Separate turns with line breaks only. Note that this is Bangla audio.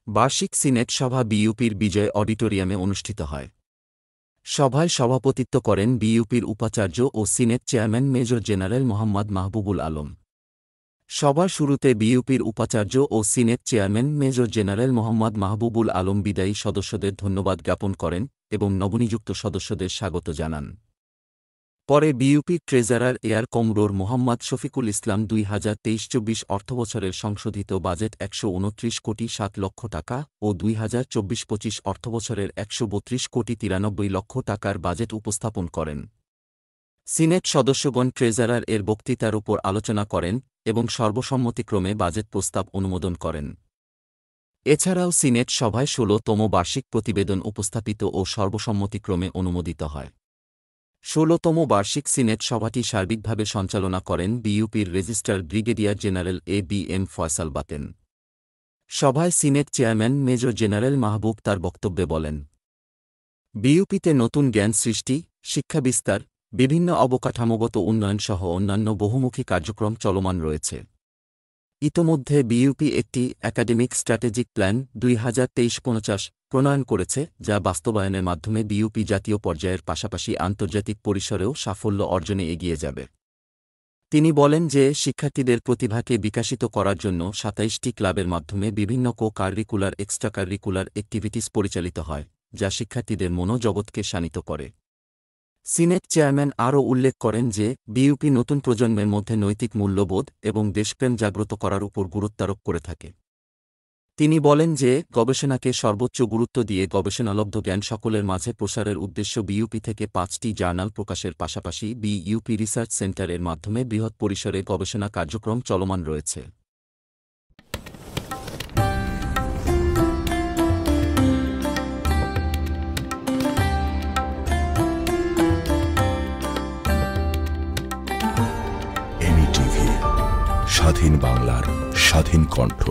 বার্ষিক সিনেট সভা বিইউপির বিজয় অডিটোরিয়ামে অনুষ্ঠিত হয়। সভায় সভাপতিত্ব করেন বিইউপির উপাচার্য ও senate chairman major general Mohammad Mahbubul Alam. সভার শুরুতে বিইউপির উপাচার্য ও senate chairman major general Mohammad Mahbubul Alam বিদায়ী সদস্যদের ধন্যবাদ জ্ঞাপন করেন এবং নবনিযুক্ত সদস্যদের স্বাগত জানান। পরে BUP treasurer air commodore Mohammad Shafiqul Islam ২০২৩-২৪ অর্থবছরের সংশোধিত বাজেট ১২৯ কোটি ৭ লক্ষ টাকা ও ২০২৪-২৫ অর্থবছরের ১৩২ কোটি ৯৩ লক্ষ টাকার বাজেট উপস্থাপন করেন। সিনেট সদস্যগণ ট্রেজারার এর বক্তৃতার উপর আলোচনা করেন এবং সর্বসম্মতিক্রমে বাজেট প্রস্তাব অনুমোদন করেন। এছাড়াও সিনেট সভায় ১৬তম বার্ষিক প্রতিবেদন উপস্থাপিত ও সর্বসম্মতিক্রমে অনুমোদিত হয়। ১৬তম বার্ষিক সিনেট সভাটি সার্বিকভাবে সঞ্চালনা করেন বিইউপির registrar brigadier general ABM. Faisal Baten. সভায় senate chairman major general Mahbub তার বক্তব্যে বলেন, বিইউপিতে নতুন জ্ঞান সৃষ্টি, শিক্ষা বিস্তার, বিভিন্ন অবকাঠামোগত উন্নয়নসহ অন্যান্য বহুমুখী কার্যক্রম চলমান রয়েছে। ইতোমধ্যে বিইউপি একটি একাডেমিক স্ট্র্যাটেজিক প্ল্যান ২০২৩-৫০ প্রণয়ন করেছে, যা বাস্তবায়নের মাধ্যমে বিইউপি জাতীয় পর্যায়ের পাশাপাশি আন্তর্জাতিক পরিসরেও সাফল্য অর্জনে এগিয়ে যাবে। তিনি বলেন যে শিক্ষার্থীদের প্রতিভাকে বিকাশিত করার জন্য ২৭টি ক্লাবের মাধ্যমে বিভিন্ন কো-কারিকুলার এক্সট্রাকারিকুলার অ্যাক্টিভিটিস পরিচালিত হয়, যা শিক্ষার্থীদের মনোজগৎকে শানিত করে। সিনেট চেয়ারম্যান আরও উল্লেখ করেন যে বিইউপি নতুন প্রজন্মের মধ্যে নৈতিক মূল্যবোধ এবং দেশপ্রেম জাগ্রত করার উপর গুরুত্বারোপ করে থাকে। তিনি বলেন যে গবেষণাকে সর্বোচ্চ গুরুত্ব দিয়ে গবেষণালব্ধ জ্ঞান সকলের মাঝে প্রসারের উদ্দেশ্য বিইউপি থেকে ৫টি জার্নাল প্রকাশের পাশাপাশি বিইউপি রিসার্চ সেন্টারের মাধ্যমে বৃহৎ পরিসরে গবেষণা কার্যক্রম চলমান রয়েছে।
স্বাধীন বাংলার স্বাধীন কণ্ঠ।